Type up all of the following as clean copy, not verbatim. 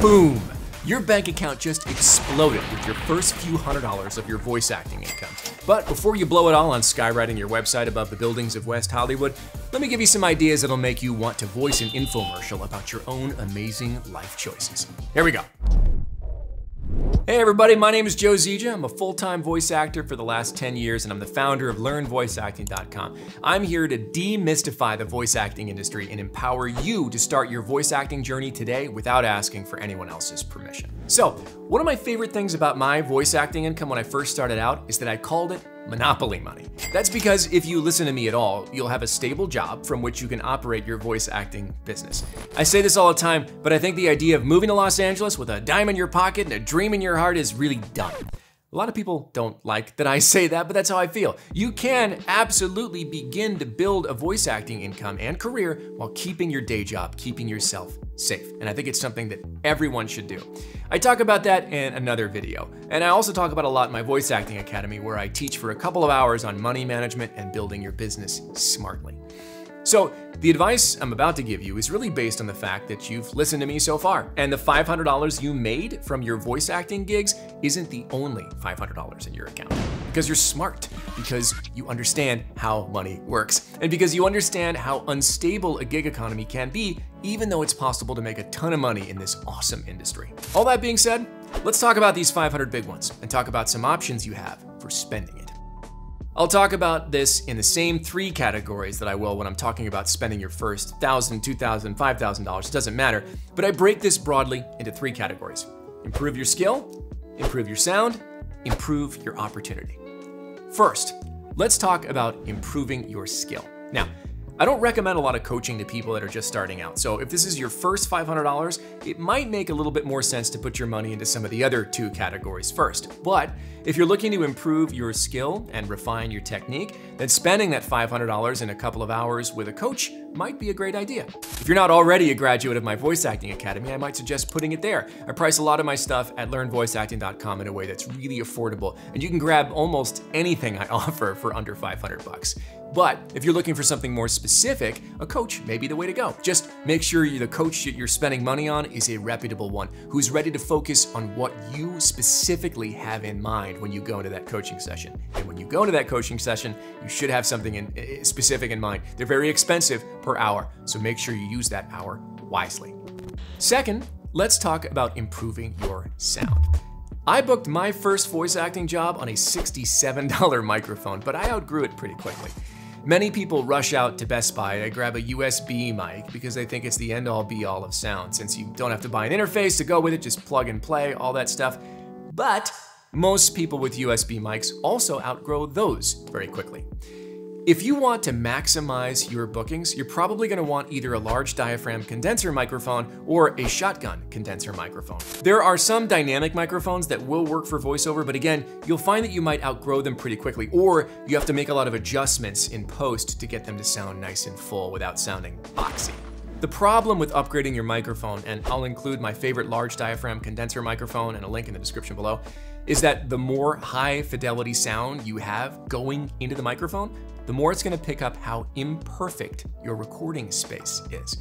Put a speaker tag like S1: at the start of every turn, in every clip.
S1: Boom! Your bank account just exploded with your first few $100s of your voice acting income. But before you blow it all on skywriting your website above the buildings of West Hollywood, let me give you some ideas that'll make you want to voice an infomercial about your own amazing life choices. Here we go. Hey everybody, my name is Joe Zieja. I'm a full-time voice actor for the last 10 years and I'm the founder of LearnVoiceActing.com. I'm here to demystify the voice acting industry and empower you to start your voice acting journey today without asking for anyone else's permission. So, one of my favorite things about my voice acting income when I first started out is that I called it Monopoly money. That's because if you listen to me at all, you'll have a stable job from which you can operate your voice acting business. I say this all the time, but I think the idea of moving to Los Angeles with a dime in your pocket and a dream in your heart is really dumb. A lot of people don't like that I say that, but that's how I feel. You can absolutely begin to build a voice acting income and career while keeping your day job, keeping yourself safe. And I think it's something that everyone should do. I talk about that in another video. And I also talk about a lot in my Voice Acting Academy where I teach for a couple of hours on money management and building your business smartly. So the advice I'm about to give you is really based on the fact that you've listened to me so far. And the $500 you made from your voice acting gigs isn't the only $500 in your account. Because you're smart, because you understand how money works, and because you understand how unstable a gig economy can be, even though it's possible to make a ton of money in this awesome industry. All that being said, let's talk about these 500 big ones and talk about some options you have for spending it. I'll talk about this in the same three categories that I will when I'm talking about spending your first $1,000, $2,000, $5,000, it doesn't matter, but I break this broadly into three categories. Improve your skill, improve your sound, improve your opportunity. First, let's talk about improving your skill. Now, I don't recommend a lot of coaching to people that are just starting out. So if this is your first $500, it might make a little bit more sense to put your money into some of the other two categories first. But if you're looking to improve your skill and refine your technique, then spending that $500 in a couple of hours with a coach might be a great idea. If you're not already a graduate of my Voice Acting Academy, I might suggest putting it there. I price a lot of my stuff at LearnVoiceActing.com in a way that's really affordable, and you can grab almost anything I offer for under 500 bucks. But if you're looking for something more specific, a coach may be the way to go. Just make sure the coach that you're spending money on is a reputable one who's ready to focus on what you specifically have in mind when you go into that coaching session. And when you go into that coaching session, you should have something specific in mind. They're very expensive per hour, so make sure you use that hour wisely. Second, let's talk about improving your sound. I booked my first voice acting job on a $67 microphone, but I outgrew it pretty quickly. Many people rush out to Best Buy to grab a USB mic because they think it's the end-all be-all of sound, since you don't have to buy an interface to go with it, just plug and play, all that stuff. But most people with USB mics also outgrow those very quickly. If you want to maximize your bookings, you're probably going to want either a large diaphragm condenser microphone or a shotgun condenser microphone. There are some dynamic microphones that will work for voiceover, but again, you'll find that you might outgrow them pretty quickly, or you have to make a lot of adjustments in post to get them to sound nice and full without sounding boxy. The problem with upgrading your microphone, and I'll include my favorite large diaphragm condenser microphone and a link in the description below, is that the more high fidelity sound you have going into the microphone, the more it's gonna pick up how imperfect your recording space is.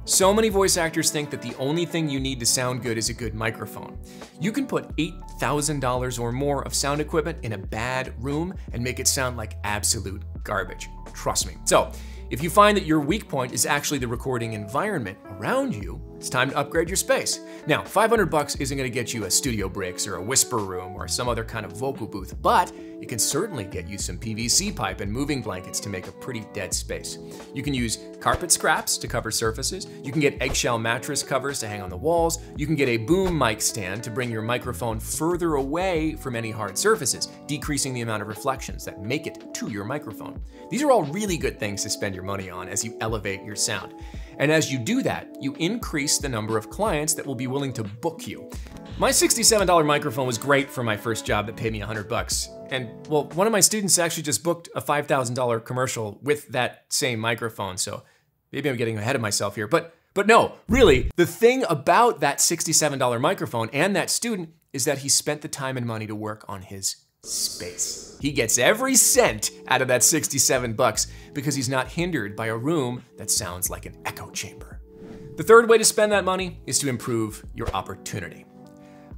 S1: So many voice actors think that the only thing you need to sound good is a good microphone. You can put $8,000 or more of sound equipment in a bad room and make it sound like absolute garbage. Trust me. So, if you find that your weak point is actually the recording environment around you, it's time to upgrade your space. Now, 500 bucks isn't gonna get you a Studio Bricks or a Whisper Room or some other kind of vocal booth, but it can certainly get you some PVC pipe and moving blankets to make a pretty dead space. You can use carpet scraps to cover surfaces. You can get eggshell mattress covers to hang on the walls. You can get a boom mic stand to bring your microphone further away from any hard surfaces, decreasing the amount of reflections that make it to your microphone. These are all really good things to spend your money on as you elevate your sound. And as you do that, you increase the number of clients that will be willing to book you. My $67 microphone was great for my first job that paid me 100 bucks. And well, one of my students actually just booked a $5,000 commercial with that same microphone. So maybe I'm getting ahead of myself here, but no, really, the thing about that $67 microphone and that student is that he spent the time and money to work on his space. He gets every cent out of that 67 bucks because he's not hindered by a room that sounds like an echo chamber. The third way to spend that money is to improve your opportunity.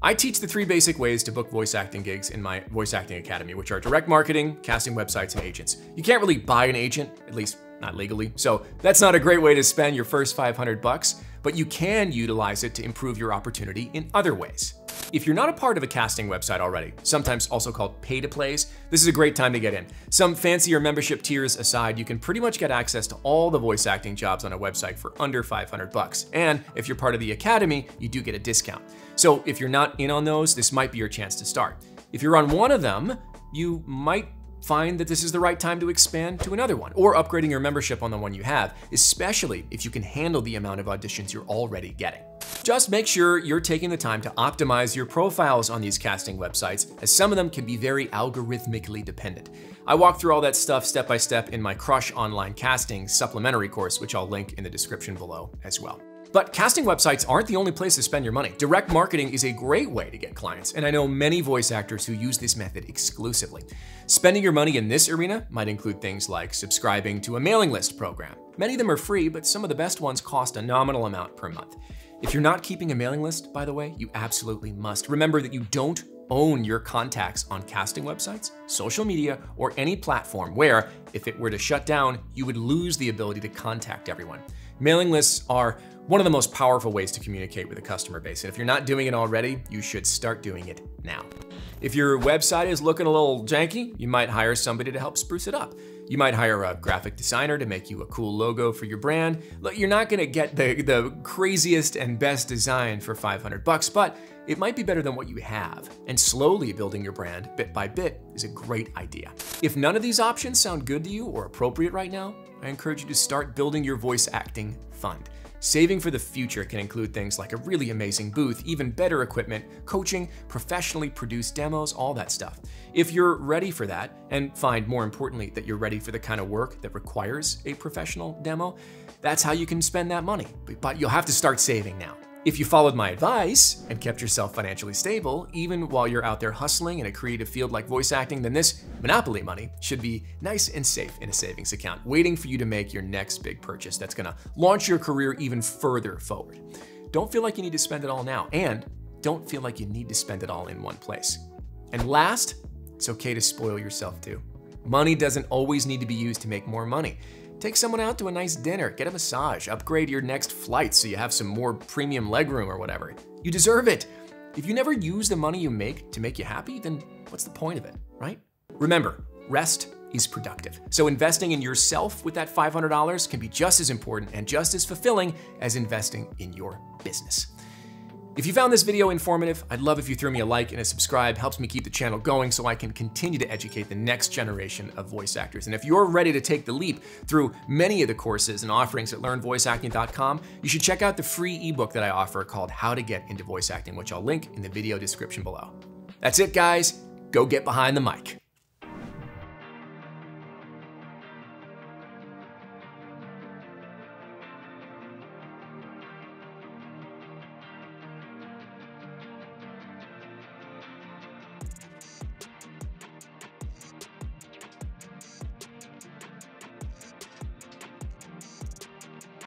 S1: I teach the 3 basic ways to book voice acting gigs in my Voice Acting Academy, which are direct marketing, casting websites, and agents. You can't really buy an agent, at least not legally, so that's not a great way to spend your first $500, but you can utilize it to improve your opportunity in other ways. If you're not a part of a casting website already, sometimes also called pay-to-plays, this is a great time to get in. Some fancier membership tiers aside, you can pretty much get access to all the voice acting jobs on a website for under $500. And if you're part of the Academy, you do get a discount. So if you're not in on those, this might be your chance to start. If you're on one of them, you might find that this is the right time to expand to another one, or upgrading your membership on the one you have, especially if you can handle the amount of auditions you're already getting. Just make sure you're taking the time to optimize your profiles on these casting websites, as some of them can be very algorithmically dependent. I walk through all that stuff step by step in my Crush Online Casting supplementary course, which I'll link in the description below as well. But casting websites aren't the only place to spend your money. Direct marketing is a great way to get clients, and I know many voice actors who use this method exclusively. Spending your money in this arena might include things like subscribing to a mailing list program. Many of them are free, but some of the best ones cost a nominal amount per month. If you're not keeping a mailing list, by the way, you absolutely must. Remember that you don't own your contacts on casting websites, social media, or any platform where, if it were to shut down, you would lose the ability to contact everyone. Mailing lists are one of the most powerful ways to communicate with a customer base, and if you're not doing it already, you should start doing it now. If your website is looking a little janky, you might hire somebody to help spruce it up. You might hire a graphic designer to make you a cool logo for your brand. Look, you're not gonna get the craziest and best design for $500, but it might be better than what you have, and slowly building your brand bit by bit is a great idea. If none of these options sound good to you or appropriate right now, I encourage you to start building your voice acting fund. Saving for the future can include things like a really amazing booth, even better equipment, coaching, professionally produced demos, all that stuff. If you're ready for that, and find more importantly that you're ready for the kind of work that requires a professional demo, that's how you can spend that money. But you'll have to start saving now. If you followed my advice and kept yourself financially stable, even while you're out there hustling in a creative field like voice acting, then this Monopoly money should be nice and safe in a savings account, waiting for you to make your next big purchase that's gonna launch your career even further forward. Don't feel like you need to spend it all now, and don't feel like you need to spend it all in one place. And last, it's okay to spoil yourself too. Money doesn't always need to be used to make more money. Take someone out to a nice dinner, get a massage, upgrade your next flight so you have some more premium legroom or whatever. You deserve it. If you never use the money you make to make you happy, then what's the point of it, right? Remember, rest is productive. So investing in yourself with that $500 can be just as important and just as fulfilling as investing in your business. If you found this video informative, I'd love if you threw me a like and a subscribe. Helps me keep the channel going so I can continue to educate the next generation of voice actors. And if you're ready to take the leap through many of the courses and offerings at learnvoiceacting.com, you should check out the free ebook that I offer called How to Get into Voice Acting, which I'll link in the video description below. That's it, guys. Go get behind the mic.